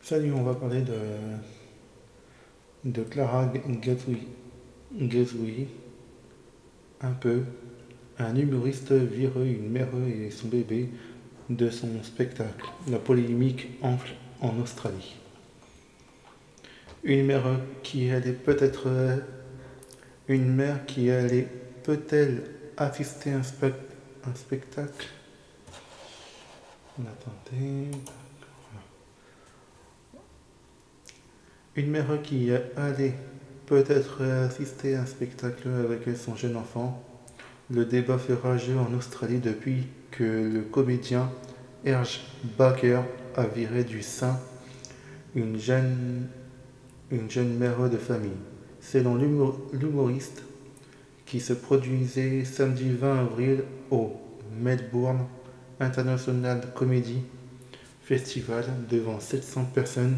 Salut, on va parler de Clara Gazouille, un peu. Un humoriste vire une mère et son bébé de son spectacle. La polémique enfle en Australie. Une mère qui allait peut-être. Une mère qui allait peut-elle assister à un spectacle. Attendez. Une mère qui allait peut-être assister à un spectacle avec son jeune enfant. Le débat fait rageux en Australie depuis que le comédien Erge Baker a viré du sein une jeune, une jeune mère de famille. Selon l'humoriste qui se produisait samedi 20 avril au Melbourne International Comedy Festival devant 700 personnes,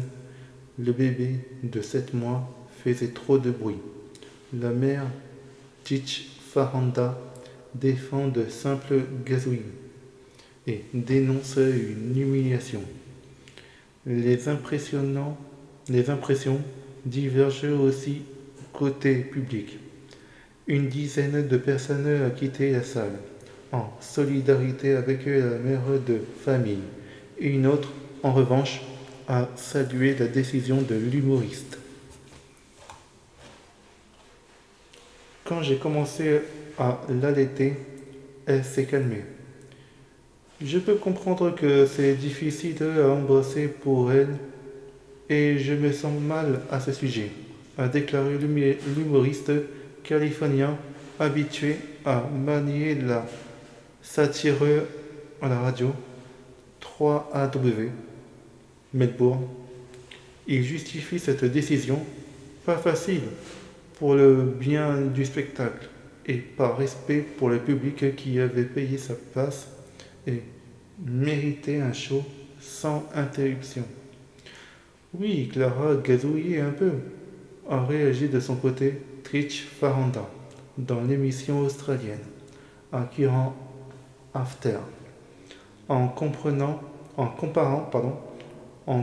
le bébé de 7 mois faisait trop de bruit. La mère, Tich Faranda, défend de simples gazouilles et dénonce une humiliation. Les impressions divergent aussi côté public. Une dizaine de personnes a quitté la salle, en solidarité avec la mère de famille. Et une autre, en revanche, a salué la décision de l'humoriste. Quand j'ai commencé à l'allaiter, elle s'est calmée. Je peux comprendre que c'est difficile à embrasser pour elle et je me sens mal à ce sujet, a déclaré l'humoriste californien habitué à manier la satire à la radio 3AW Melbourne. Il justifie cette décision, pas facile pour le bien du spectacle et par respect pour le public qui avait payé sa place et méritait un show sans interruption. Oui, Clara gazouillait un peu, a réagi de son côté Trish Faranda dans l'émission australienne Akira After, en, comprenant, en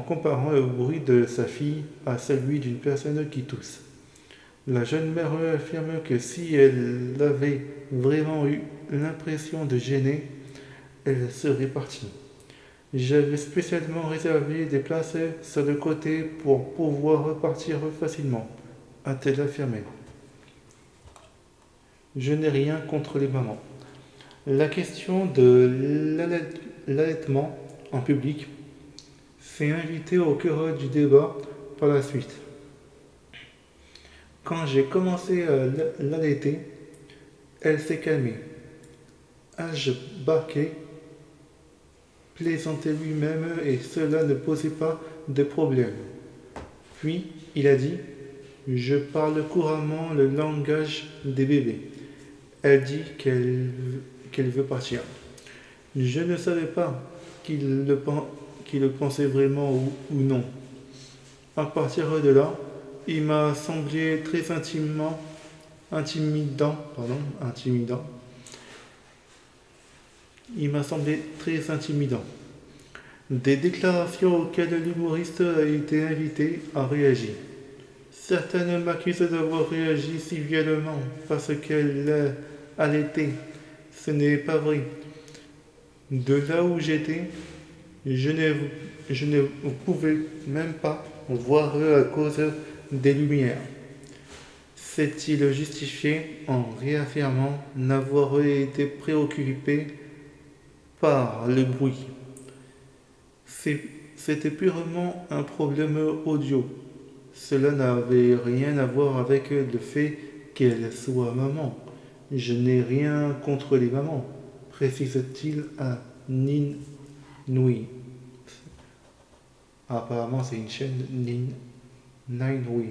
comparant le bruit de sa fille à celui d'une personne qui tousse. La jeune mère affirme que si elle avait vraiment eu l'impression de gêner, elle serait partie. J'avais spécialement réservé des places sur le côté pour pouvoir repartir facilement, a-t-elle affirmé. Je n'ai rien contre les mamans. La question de l'allaitement en public s'est invitée au cœur du débat par la suite. Quand j'ai commencé à l'allaiter, elle s'est calmée. Âge Barquet plaisantait lui-même et cela ne posait pas de problème. Puis, il a dit « Je parle couramment le langage des bébés ». Elle dit qu'elle veut partir. Je ne savais pas qu'il le pensait vraiment ou non. À partir de là, il m'a semblé très intimidant. Il m'a semblé très intimidant. Des déclarations auxquelles l'humoriste a été invité à réagir. Certaines m'accusent d'avoir réagi si violemment parce qu'elle allaitait. Ce n'est pas vrai. De là où j'étais, je ne pouvais même pas voir à cause des lumières. S'est-il justifié en réaffirmant n'avoir été préoccupé par le bruit. C'était purement un problème audio. Cela n'avait rien à voir avec le fait qu'elle soit maman. Je n'ai rien contre les mamans, précise-t-il à Nin Nui. Apparemment, c'est une chaîne Nine Nui.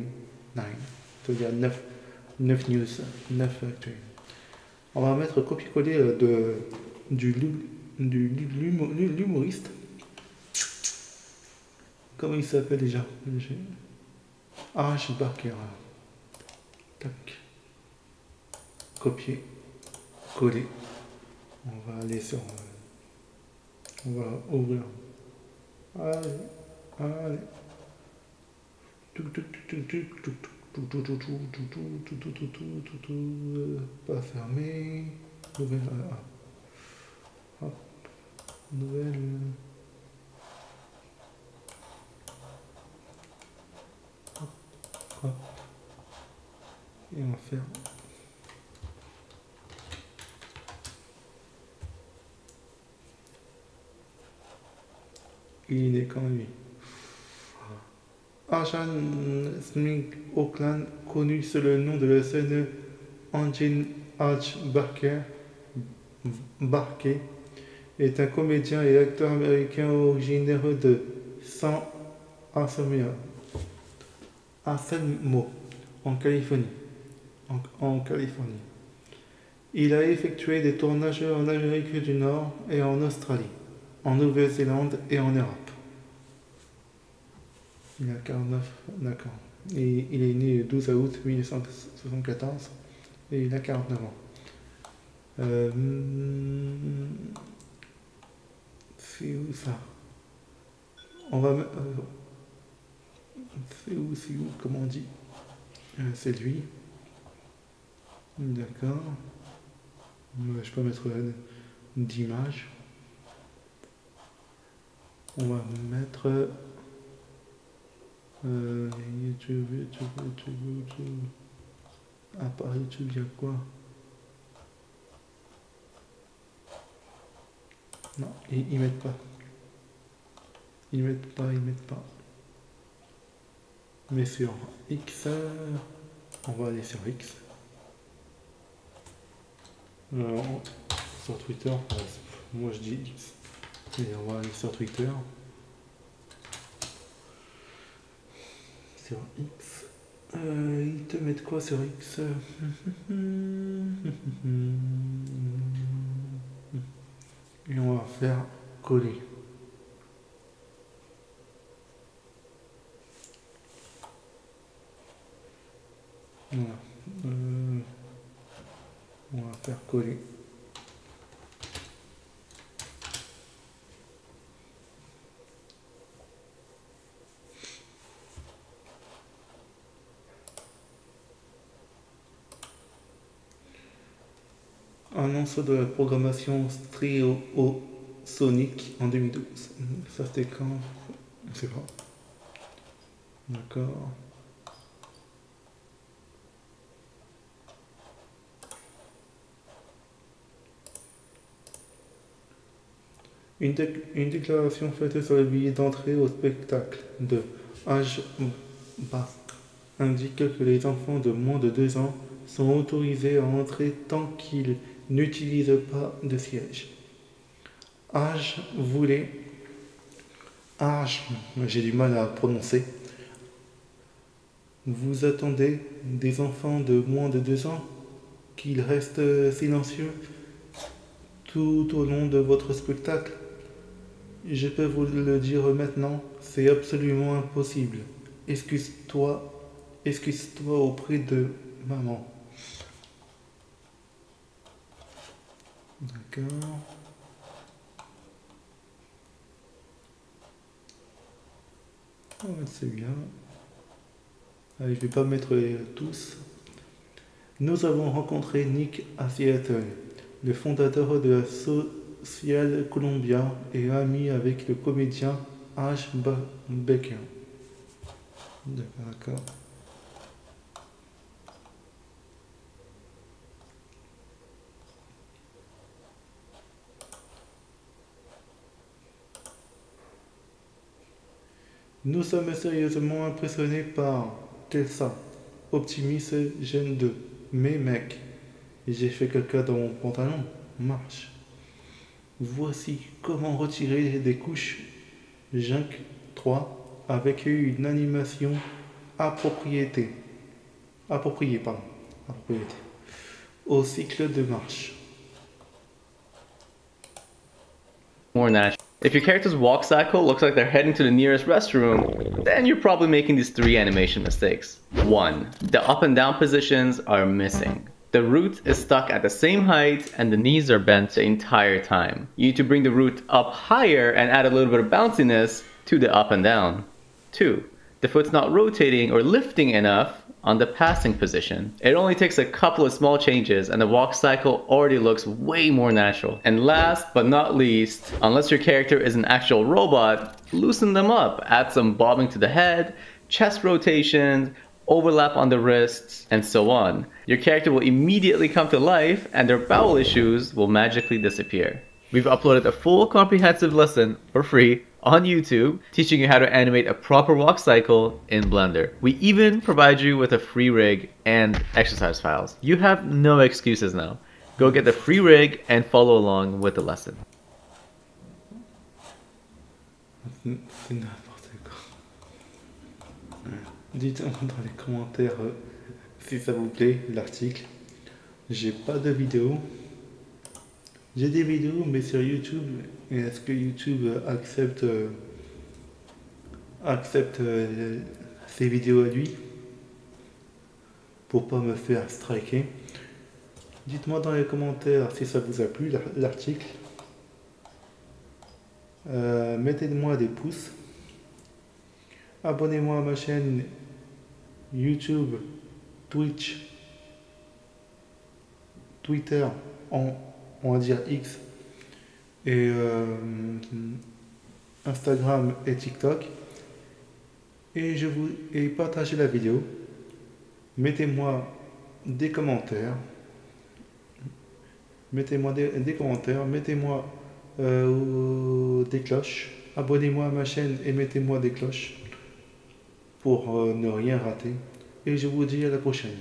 Il y a 9 news, 9 actuels. On va mettre copier-coller de l'humoriste. Comment il s'appelle déjà? H. Barker. Tac. Copier. Coller. On va aller sur. On va ouvrir. Allez. Pas fermé. Nouvelle. Hop, nouvelle. Hop, hop. Et on va faire. Il est quand lui. Arjan Smith Oakland, connu sous le nom de la scène Angel H. Barker, est un comédien et acteur américain originaire de San Anselmo, en Californie. En Californie. Il a effectué des tournages en Amérique du Nord et en Australie, en Nouvelle-Zélande et en Europe. Il a 49, d'accord. Et il est né le 12 août 1974 et il a 49 ans. C'est où ça? On va. C'est où, comment on dit? C'est lui. D'accord. Je peux mettre d'image. On va mettre. YouTube. À part YouTube, il y a quoi? Non, ils mettent pas. Ils mettent pas. Mais sur X, on va aller sur X. Sur Twitter, moi je dis X. Et on va aller sur Twitter. Sur X. Ils te mettent quoi sur X? Et on va faire coller. Voilà. On va faire coller. Annonce de la programmation Sonic en 2012. Ça c'était quand? Je sais pas. D'accord. Une déclaration faite sur le billet d'entrée au spectacle de H. Basque indique que les enfants de moins de 2 ans sont autorisés à entrer tant qu'ils n'utilisent pas de siège. J'ai du mal à prononcer. Vous attendez des enfants de moins de 2 ans qu'ils restent silencieux tout au long de votre spectacle? Je peux vous le dire maintenant, c'est absolument impossible. Excuse-toi auprès de maman. D'accord. Oh, c'est bien. Allez, je vais pas mettre tous. Nous avons rencontré Nick à Seattle, le fondateur de la Social Columbia et ami avec le comédien H. Baker. D'accord. Nous sommes sérieusement impressionnés par Tessa, optimiste Gen 2. Mais mec, j'ai fait caca dans mon pantalon. Marche. Voici comment retirer des couches Junk 3 avec une animation appropriée au cycle de marche. More natural. If your character's walk cycle looks like they're heading to the nearest restroom, then you're probably making these 3 animation mistakes. 1. The up and down positions are missing. The root is stuck at the same height and the knees are bent the entire time. You need to bring the root up higher and add a little bit of bounciness to the up and down. 2. the foot's not rotating or lifting enough on the passing position. It only takes a couple of small changes and the walk cycle already looks way more natural. And last but not least, unless your character is an actual robot, loosen them up. Add some bobbing to the head, chest rotations, overlap on the wrists, and so on. Your character will immediately come to life and their bowel issues will magically disappear. We've uploaded a full comprehensive lesson for free on YouTube teaching you how to animate a proper walk cycle in Blender. We even provide you with a free rig and exercise files. You have no excuses now. Go get the free rig and follow along with the lesson. C'est n'importe quoi. Dites-moi dans les commentaires si ça vous plaît l'article. J'ai pas de vidéo. J'ai des vidéos mais sur YouTube. Et est-ce que YouTube accepte ces vidéos à lui pour pas me faire striker? Dites-moi dans les commentaires si ça vous a plu l'article. Mettez-moi des pouces. Abonnez-moi à ma chaîne YouTube, Twitch, Twitter, on va dire X, et Instagram et TikTok. Et partagez la vidéo. Mettez-moi des commentaires. Mettez-moi des commentaires. Mettez-moi des cloches. Abonnez-moi à ma chaîne et mettez-moi des cloches pour ne rien rater. Et je vous dis à la prochaine.